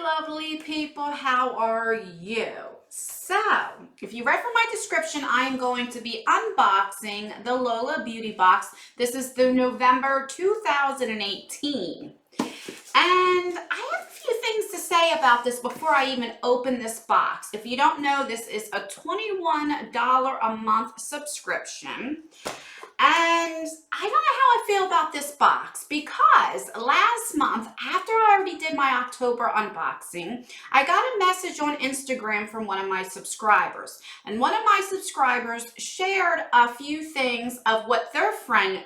lovely people. How are you? So, if you read from my description, I am going to be unboxing the Lola Beauty Box. This is the November 2018. And I have a few things to say about this before I even open this box. If you don't know, this is a $21 a month subscription. And I don't know how I feel about this box because last month, after I already did my October unboxing, I got a message on Instagram from one of my subscribers. And one of my subscribers shared a few things of what their friend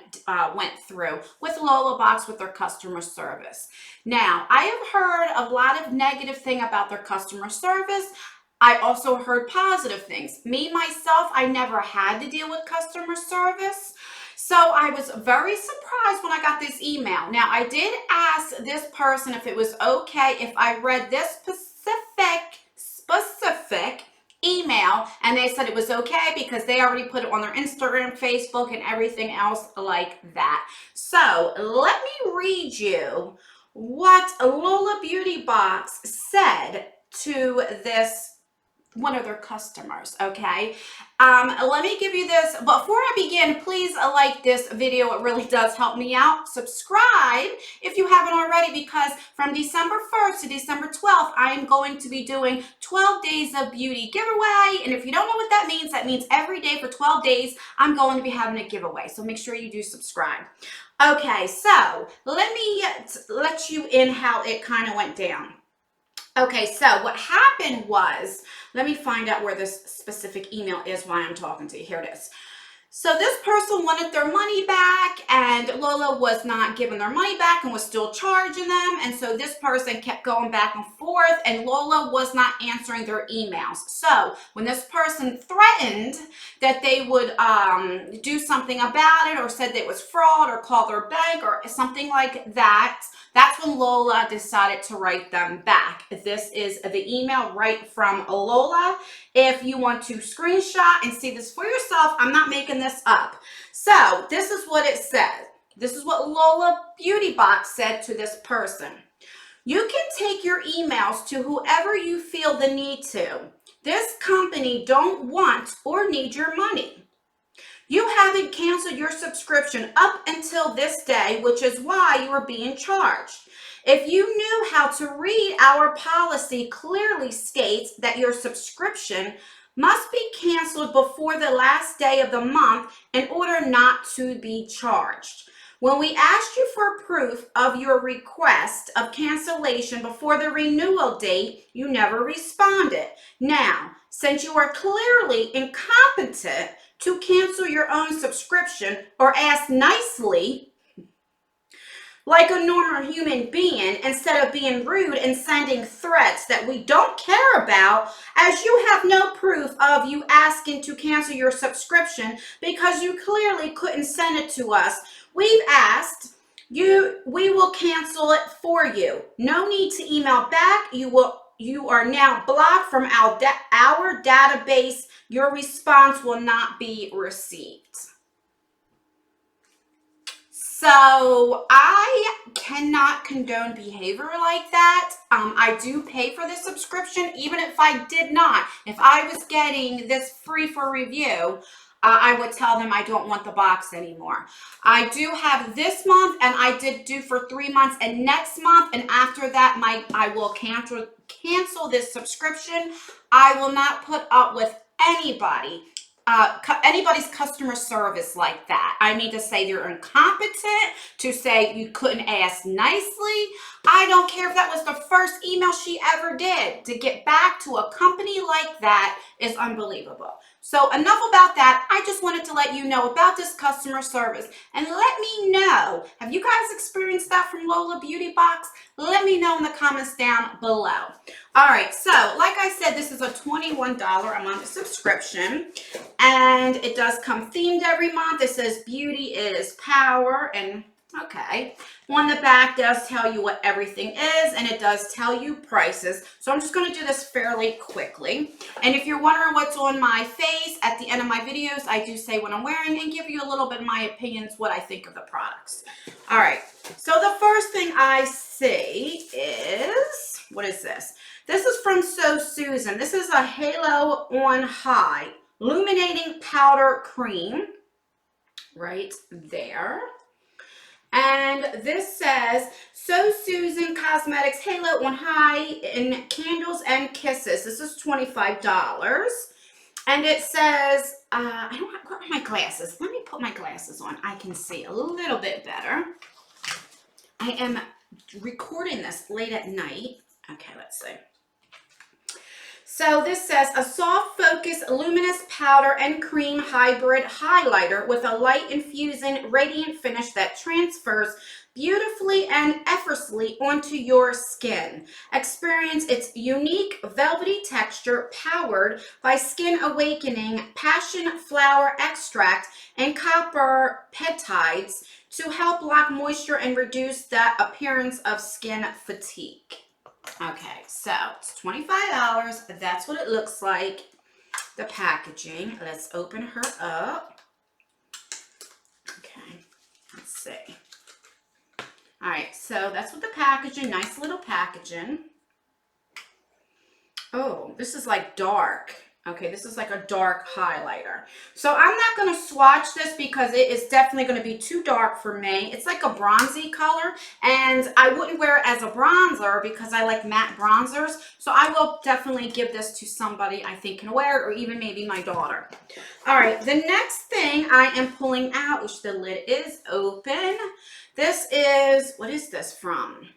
went through with Lola Box with their customer service. Now, I have heard a lot of negative thing about their customer service. I also heard positive things. Me, myself, I never had to deal with customer service. So I was very surprised when I got this email. Now, I did ask this person if it was okay if I read this specific email, and they said it was okay because they already put it on their Instagram, Facebook, and everything else like that. So let me read you what Lola Beauty Box said to this one of their customers. Okay, let me give you this. Before I begin, please like this video. It really does help me out. Subscribe if you haven't already, because from December 1st to December 12th, I am going to be doing 12 days of beauty giveaway. And if you don't know what that means every day for 12 days, I'm going to be having a giveaway. So make sure you do subscribe. Okay, so let me let you in how it kind of went down. Okay, so what happened was, let me find out where this specific email is while I'm talking to you. Here it is. So this person wanted their money back, and Lola was not giving their money back and was still charging them. And so this person kept going back and forth, and Lola was not answering their emails. So when this person threatened that they would do something about it, or said that it was fraud, or call their bank, or something like that, that's when Lola decided to write them back. This is the email right from Lola. If you want to screenshot and see this for yourself, I'm not making this up. So this is what it says. This is what Lola Beauty Box said to this person. You can take your emails to whoever you feel the need to. This company don't want or need your money. You haven't canceled your subscription up until this day, which is why you are being charged. If you knew how to read, our policy clearly states that your subscription must be canceled before the last day of the month in order not to be charged. When we asked you for proof of your request of cancellation before the renewal date, you never responded. Now, since you are clearly incompetent to cancel your own subscription or ask nicely like a normal human being instead of being rude and sending threats that we don't care about, as you have no proof of you asking to cancel your subscription because you clearly couldn't send it to us, we've asked you, we will cancel it for you. No need to email back. You are now blocked from our database. Your response will not be received. So I cannot condone behavior like that. I do pay for this subscription, even if I did not. If I was getting this free for review, I would tell them I don't want the box anymore. I do have this month, and I did do for 3 months, and next month, and after that, I will cancel this subscription. I will not put up with anybody's customer service like that. I mean, to say you're incompetent, to say you couldn't ask nicely. I don't care if that was the first email she ever did. To get back to a company like that is unbelievable. So enough about that. I just wanted to let you know about this customer service, and let me know, have you guys experienced that from Lola Beauty Box? Let me know in the comments down below. All right, so like I said, this is a $21 a month subscription, and it does come themed every month. It says beauty is power, and okay, on the back does tell you what everything is, and it does tell you prices. So I'm just going to do this fairly quickly. And if you're wondering what's on my face at the end of my videos, I do say what I'm wearing and give you a little bit of my opinions, what I think of the products. All right, so the first thing I see is What is this? This is from So Susan. This is a Halo on High Illuminating Powder Cream right there. And this says So Susan Cosmetics Halo on High in Candles and Kisses. This is $25. And it says, I don't have, where are my glasses? Let me put my glasses on. I can see a little bit better. I am recording this late at night. Okay, let's see. So this says a soft focus luminous powder and cream hybrid highlighter with a light infusing radiant finish that transfers beautifully and effortlessly onto your skin. Experience its unique velvety texture powered by Skin Awakening passion flower extract and copper peptides to help lock moisture and reduce the appearance of skin fatigue. Okay, so it's $25. That's what it looks like. The packaging. Let's open her up. Okay, let's see. All right, so that's what the packaging, nice little packaging. Oh, this is like dark. Okay, this is like a dark highlighter. So I'm not going to swatch this because it is definitely going to be too dark for me. It's like a bronzy color, and I wouldn't wear it as a bronzer because I like matte bronzers. So I will definitely give this to somebody I think can wear it, or even maybe my daughter. All right, the next thing I am pulling out, which the lid is open. This is, what is this from?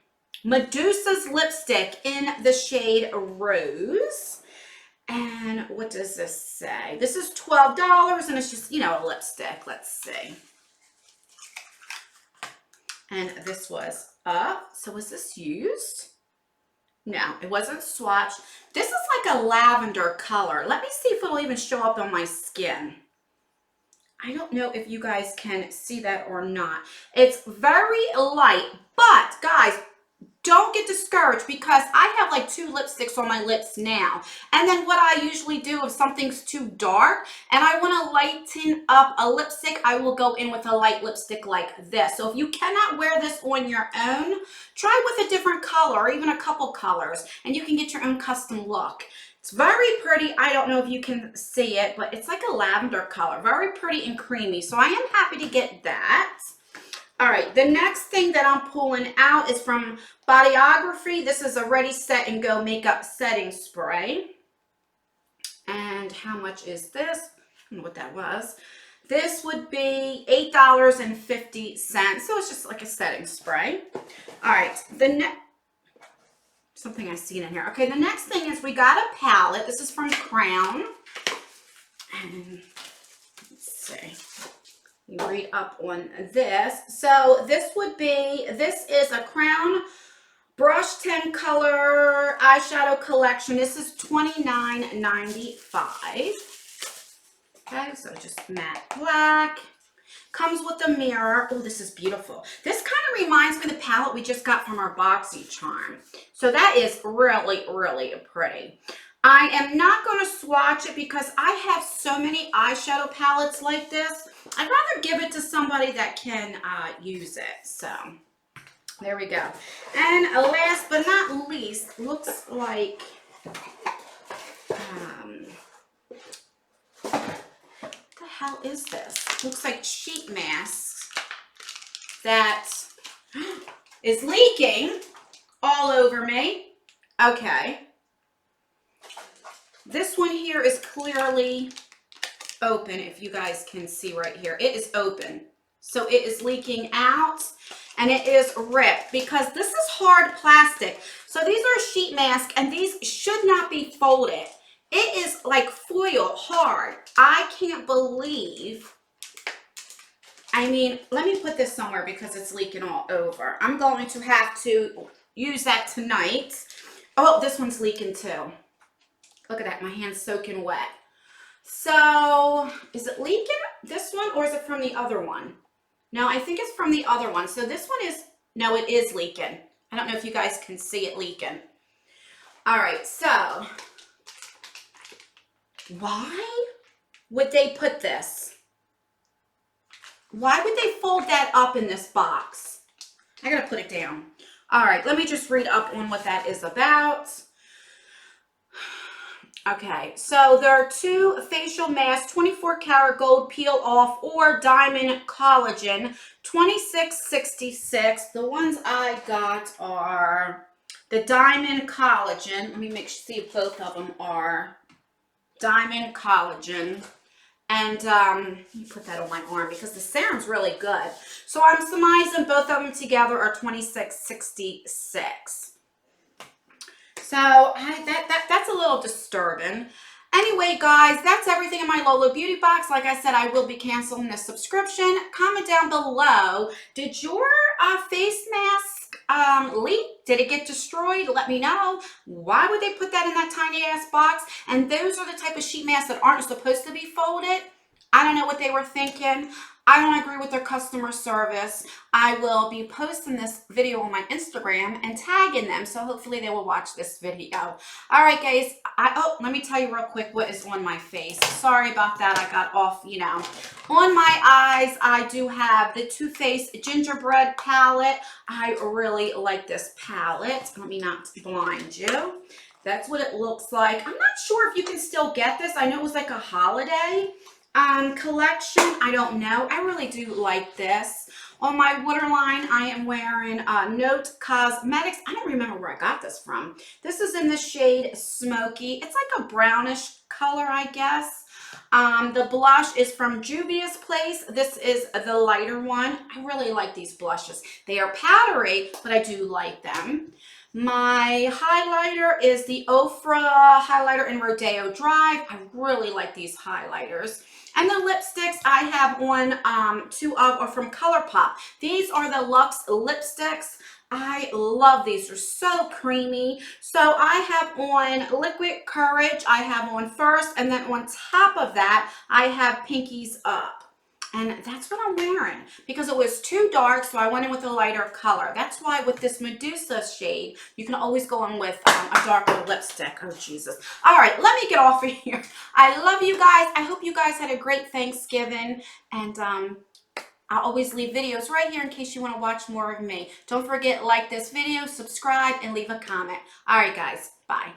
Medusa's lipstick in the shade Rose. And what does this say? This is $12 and it's just, you know, a lipstick. Let's see. And this was up. So was this used? No, it wasn't swatched. This is like a lavender color. Let me see if it'll even show up on my skin. I don't know if you guys can see that or not. It's very light, but guys, don't get discouraged because I have like 2 lipsticks on my lips now. And then what I usually do if something's too dark and I want to lighten up a lipstick, I will go in with a light lipstick like this. So if you cannot wear this on your own, try with a different color or even a couple colors and you can get your own custom look. It's very pretty. I don't know if you can see it, but it's like a lavender color. Very pretty and creamy. So I am happy to get that. All right, the next thing that I'm pulling out is from Bodyography. This is a Ready, Set, and Go makeup setting spray. And how much is this? I don't know what that was. This would be $8.50. So it's just like a setting spray. All right, something I've seen in here. Okay, the next thing is we got a palette. This is from Crown. And let's see. You read up on this. So this is a Crown Brush 10 color eyeshadow collection. This is $29.95. Okay, so just matte black. Comes with a mirror. Oh, this is beautiful. This kind of reminds me of the palette we just got from our BoxyCharm. So that is really, really pretty. I am not going to swatch it because I have so many eyeshadow palettes like this. I'd rather give it to somebody that can use it. So there we go. And last but not least, looks like what the hell is this? Looks like sheet masks that is leaking all over me. Okay. This one here is clearly open, if you guys can see right here. It is open. So it is leaking out and it is ripped because this is hard plastic. So these are sheet masks and these should not be folded. It is like foil hard. I can't believe. I mean, let me put this somewhere because it's leaking all over. I'm going to have to use that tonight. Oh, this one's leaking too. Look at that, my hand's soaking wet. So, is it leaking, this one, or is it from the other one? No, I think it's from the other one. So this one is, no, it is leaking. I don't know if you guys can see it leaking. All right, so, why would they put this? Why would they fold that up in this box? I gotta put it down. All right, let me just read up on what that is about. Okay, so there are 2 facial masks, 24 karat gold peel off or diamond collagen, 2666. The ones I got are the diamond collagen. Let me see if both of them are diamond collagen. And let me put that on my arm because the serum's really good. So I'm surmising both of them together are 2666. So that's a little disturbing. Anyway, guys, that's everything in my Lola Beauty Box. Like I said, I will be canceling the subscription. Comment down below. Did your face mask leak? Did it get destroyed? Let me know. Why would they put that in that tiny ass box? And those are the type of sheet masks that aren't supposed to be folded. I don't know what they were thinking. I don't agree with their customer service. I will be posting this video on my Instagram and tagging them, so hopefully they will watch this video. All right, guys. Let me tell you real quick what is on my face. Sorry about that. I got off, On my eyes, I do have the Too Faced Gingerbread palette. I really like this palette. Let me not blind you. That's what it looks like. I'm not sure if you can still get this. I know it was like a holiday collection. I don't know. I really do like this. On my waterline, I am wearing Note Cosmetics. I don't remember where I got this from. This is in the shade Smoky. It's like a brownish color, I guess. The blush is from Juvia's Place. This is the lighter one. I really like these blushes. They are powdery, but I do like them. My highlighter is the Ofra highlighter in Rodeo Drive. I really like these highlighters. And the lipsticks I have on, 2 of are from ColourPop. These are the Lux Lipsticks. I love these. They're so creamy. So I have on Liquid Courage. I have on first. And then on top of that, I have Pinkies Up. And that's what I'm wearing because it was too dark, so I went in with a lighter color. That's why with this Medusa shade, you can always go in with a darker lipstick. Oh, Jesus. All right, let me get off of here. I love you guys. I hope you guys had a great Thanksgiving. And I'll always leave videos right here in case you want to watch more of me. Don't forget, like this video, subscribe, and leave a comment. All right, guys. Bye.